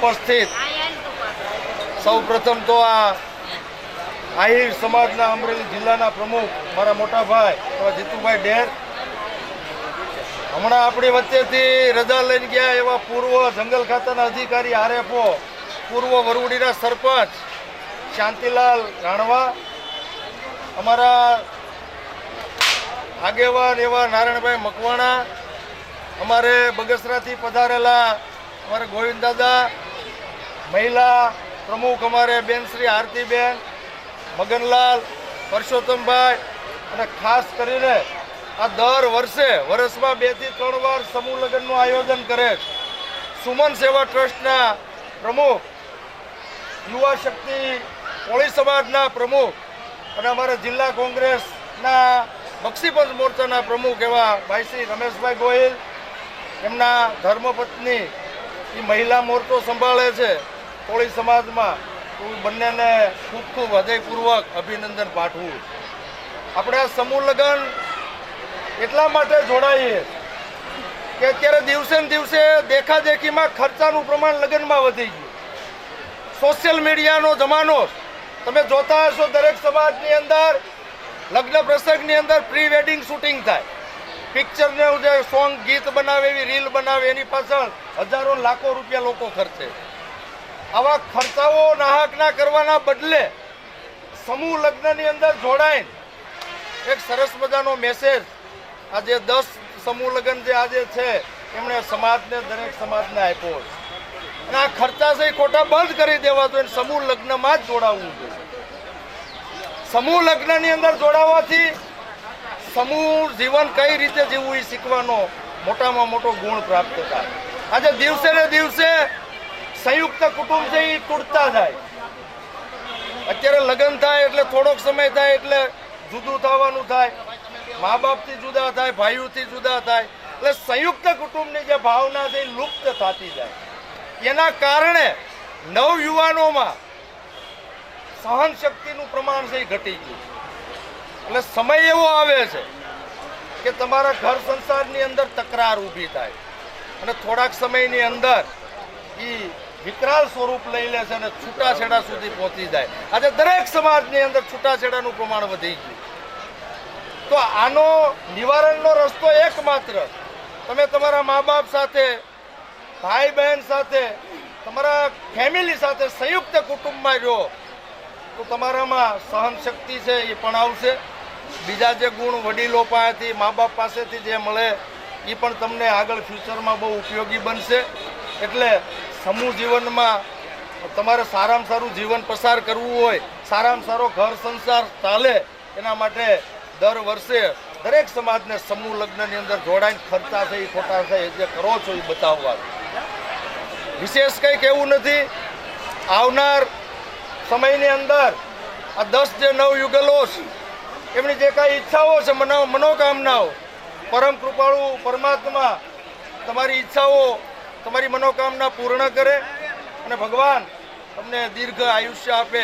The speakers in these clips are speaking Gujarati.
ઉપસ્થિત સૌ પ્રથમ તો આ આહિર સમાજના અમરેલી જિલ્લાના પ્રમુખ મારા મોટા ભાઈ એવા જીતુભાઈ ડેર, હમણાં આપણી વચ્ચેથી રજા લઈને ગયા એવા પૂર્વ જંગલ ખાતાના અધિકારી આરએફઓ, પૂર્વ વરવડીના સરપંચ શાંતિલાલ રાણવા, અમારા આગેવાન એવા નારાયણભાઈ મકવાણા, અમારે બગસરાથી પધારેલા અમારે ગોવિંદદાદા, મહિલા પ્રમુખ અમારે બેન શ્રી આરતીબેન, મગનલાલ, પરસોત્તમભાઈ, અને ખાસ કરીને આ દર વર્ષમાં 2 થી 3 વાર સમૂહ લગ્નનું આયોજન કરે સુમન સેવા ટ્રસ્ટના પ્રમુખ, યુવા શક્તિ કોળી સમાજના પ્રમુખ અને અમારા જિલ્લા કોંગ્રેસના બક્ષીપંચ મોરચાના પ્રમુખ એવા ભાઈ શ્રી રમેશભાઈ ગોહિલ, એમના ધર્મપત્ની એ મહિલા મોરચો સંભાળે છે કોળી સમાજમાં, તો બંનેને ખૂબ ખૂબ હૃદયપૂર્વક અભિનંદન પાઠવું. આપણે આ સમૂહ લગ્ન એટલા માટે જોડાઈએ કે અત્યારે દિવસે ને દિવસે દેખાદેખીમાં ખર્ચાનું પ્રમાણ લગ્નમાં વધી ગયું. સોશિયલ મીડિયાનો જમાનો, તમે જોતા હશો દરેક સમાજની અંદર લગ્ન પ્રસંગની અંદર પ્રી વેડિંગ શૂટિંગ થાય, પિક્ચરને જે સોંગ ગીત બનાવે એવી રીલ બનાવે, એની પાછળ હજારો લાખો રૂપિયા લોકો ખર્ચે. આવા ખર્ચાઓ નાહકના કરવાના બદલે સમૂહ લગ્નની અંદર જોડાઈને એક સરસ મજાનો મેસેજ આજે 10 સમૂહ લગ્ન જે આજે છે એમણે સમાજને, દરેક સમાજને આપ્યો છે. અને આ ખર્ચા છે ખોટા બંધ કરી દેવા જોઈએ, સમૂહ લગ્નમાં જ જોડાવવું જોઈએ. સમૂહ લગ્નની અંદર જોડાવાથી સમૂહ જીવન કઈ રીતે જીવવું એ શીખવાનો મોટામાં મોટો ગુણ પ્રાપ્ત થાય. આજે દિવસે ને દિવસે સંયુક્ત કુટુંબ છે એ તૂટતા જાય. અત્યારે લગ્ન થાય એટલે થોડોક સમય થાય એટલે જુદું થવાનું થાય, મા બાપથી જુદા થાય, ભાઈઓથી જુદા થાય, એટલે સંયુક્ત કુટુંબની જે ભાવના છે એ લુપ્ત થતી જાય. એના કારણે નવયુવાનોમાં સહન શક્તિનું પ્રમાણ છે એ ઘટી ગયું. એટલે સમય એવો આવે છે કે તમારા ઘર સંસારની અંદર તકરાર ઊભી થાય અને થોડાક સમયની અંદર એ વિકરાળ સ્વરૂપ લઈ લે છે અને છૂટાછેડા સુધી પહોંચી જાય. આજે દરેક સમાજની અંદર છૂટાછેડાનું પ્રમાણ વધી ગયું. તો આનો નિવારણનો રસ્તો એકમાત્ર, તમે તમારા મા બાપ સાથે, ભાઈ બહેન સાથે, તમારા ફેમિલી સાથે સંયુક્ત કુટુંબમાં રહો તો તમારામાં સહન શક્તિ છે એ પણ આવશે. બીજા જે ગુણ વડીલો પાસેથી, મા બાપ પાસેથી જે મળે એ પણ તમને આગળ ફ્યુચરમાં બહુ ઉપયોગી બનશે. એટલે સમૂહ જીવનમાં તમારે સારામાં સારું જીવન પસાર કરવું હોય, સારામાં સારો ઘર સંસાર ચાલે, એના માટે દર વર્ષે દરેક સમાજને સમૂહ લગ્નની અંદર જોડાઈને ખર્ચા છે એ ખોટા છે એ જે કરો છો એ બતાવવા. વિશેષ કંઈ કહેવું નથી. આવનાર સમયની અંદર આ 10 જે નવયુગલો એમની જે કાંઈ ઈચ્છાઓ છે, મનોકામનાઓ, પરમ કૃપાળુ પરમાત્મા તમારી ઈચ્છાઓ, તમારી મનોકામના પૂર્ણ કરે અને ભગવાન તમને દીર્ઘ આયુષ્ય આપે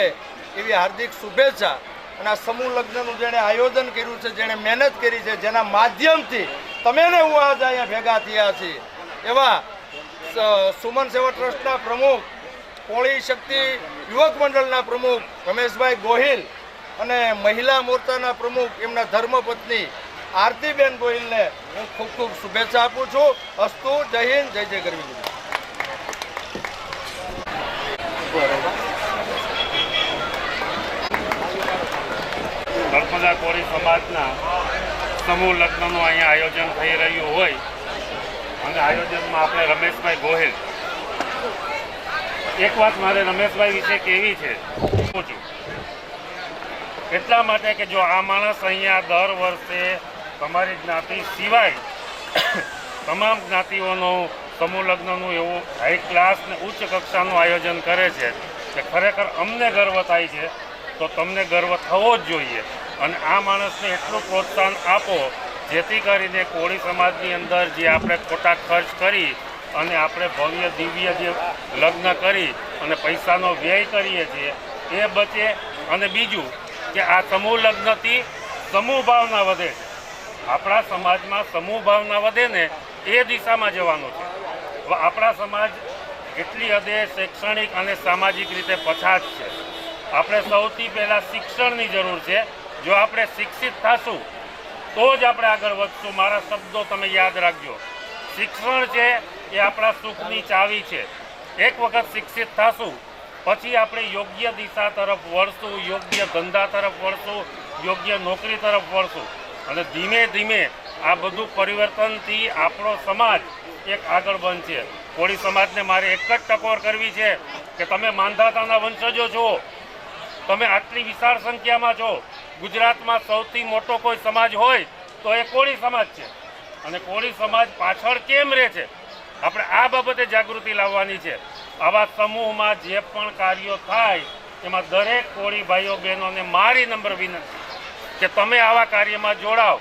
એવી હાર્દિક શુભેચ્છા. અને આ સમૂહ લગ્નનું જેણે આયોજન કર્યું છે, જેણે મહેનત કરી છે, જેના માધ્યમથી તમે ને હું આજે અહીંયા ભેગા થયા છીએ, એવા સુમન સેવા ટ્રસ્ટના પ્રમુખ, કોળી શક્તિ યુવક મંડળના પ્રમુખ રમેશભાઈ ગોહિલ અને મહિલા મોરચાના પ્રમુખ એમના ધર્મપત્ની આરતીબેન ગોહિલને હું ખૂબ ખૂબ શુભેચ્છા આપું છું. અસ્તુ. જય હિન્દ, જય જય ગરવી. નર્મદા કોળી સમાજના સમૂહ લગ્નનું અહીંયા આયોજન થઈ રહ્યું હોય અને આયોજનમાં આપણે રમેશભાઈ ગોહિલ, એક વાત મારે રમેશભાઈ વિશે કહેવી છે એટલા માટે કે જો આ માણસ અહીંયા દર વર્ષે તમારી જ્ઞાતિ સિવાય તમામ જ્ઞાતિઓનું સમૂહ લગ્નનું એવું હાઈ ક્લાસ ને ઉચ્ચ કક્ષાનું આયોજન કરે છે કે ખરેખર અમને ગર્વ થાય છે. તો તમને ગર્વ થવો જ જોઈએ અને આ માણસને એટલું પ્રોત્સાહન આપો જેથી કરીને કોળી સમાજની અંદર જે આપણે ખોટા ખર્ચ કરી અને આપણે ભવ્ય દિવ્ય જે લગ્ન કરી અને પૈસાનો વ્યય કરીએ છીએ એ બચે. અને બીજું કે આ સમૂહ લગ્નથી સમૂહ ભાવના વધે. આપણા સમાજમાં સમૂહ ભાવના વધે ને એ દિશામાં જવાનું છે. આપણા સમાજ એટલી હદે શૈક્ષણિક અને સામાજિક રીતે પછાત છે. આપણે સૌથી પહેલાં શિક્ષણની જરૂર છે. જો આપણે શિક્ષિત થશું તો જ આપણે આગળ વધશું. મારા શબ્દો તમે યાદ રાખજો. શિક્ષણ છે એ આપણા સુખની ચાવી છે. એક વખત શિક્ષિત થશું પછી આપણે યોગ્ય દિશા તરફ વળશું, યોગ્ય ધંધા તરફ વળશું, યોગ્ય નોકરી તરફ વળશું અને ધીમે ધીમે આ બધું પરિવર્તનથી આપણો સમાજ એક આગળ બનશે. કોળી સમાજને મારે એક જ ટકોર કરવી છે કે તમે માંધાતાના વંશજો છો, તમે આટલી વિશાળ સંખ્યામાં છો. ગુજરાતમાં સૌથી મોટો કોઈ સમાજ હોય તો એ કોળી સમાજ છે. અને કોળી સમાજ પાછળ કેમ રહે છે, આપણે આ બાબતે જાગૃતિ લાવવાની છે. આવા સમૂહમાં જે પણ કાર્યો થાય એમાં દરેક કોળી ભાઈઓ બહેનોને મારી નમ્ર વિનંતી કે તમે આવા કાર્યમાં જોડાઓ.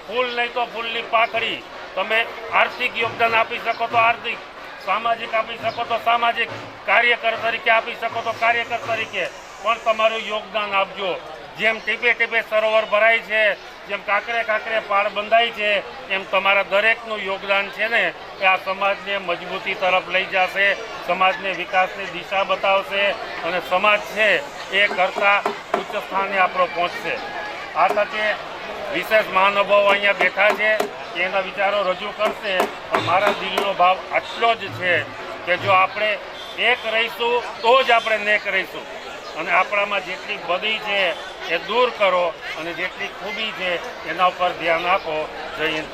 ફૂલ નહીં તો ફૂલની પાખડી. તમે આર્થિક યોગદાન આપી શકો તો આર્થિક, સામાજિક આપી શકો તો સામાજિક, કાર્યકર તરીકે આપી શકો તો કાર્યકર તરીકે પણ તમારું યોગદાન આપજો. જેમ ટીપે ટીપે સરોવર ભરાય છે, જેમ કાંકરે કાંકરે પાળ બંધાય છે, એમ તમારા દરેકનું યોગદાન છે ને એ આ સમાજને મજબૂતી તરફ લઈ જશે, સમાજને વિકાસની દિશા બતાવશે અને સમાજ છે એ કરતાં ઉચ્ચ સ્થાને આપણો પહોંચશે. આ તકે વિશેષ મહાનુભાવો અહીંયા બેઠા છે, એના વિચારો રજૂ કરશે. પણ મારા દિલનો ભાવ આટલો જ છે કે જો આપણે એક રહીશું તો જ આપણે નેક રહીશું. અને આપણામાં જેટલી બધી છે એ દૂર કરો અને જેટલી ખૂબી છે એના ઉપર ધ્યાન આપો. જય હિન્દ.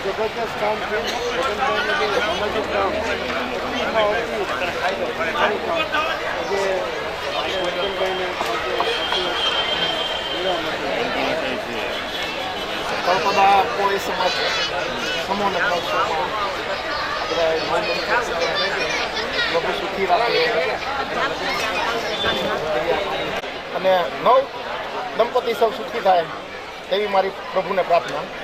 જબરદસ્ત કામ છે. સામાજિક કામ કલ્પના કોઈ સમાજ સમૂહને આપણે સુખી રાખીએ અને નવ દંપતી સૌ સુખી થાય તેવી મારી પ્રભુને પ્રાર્થના.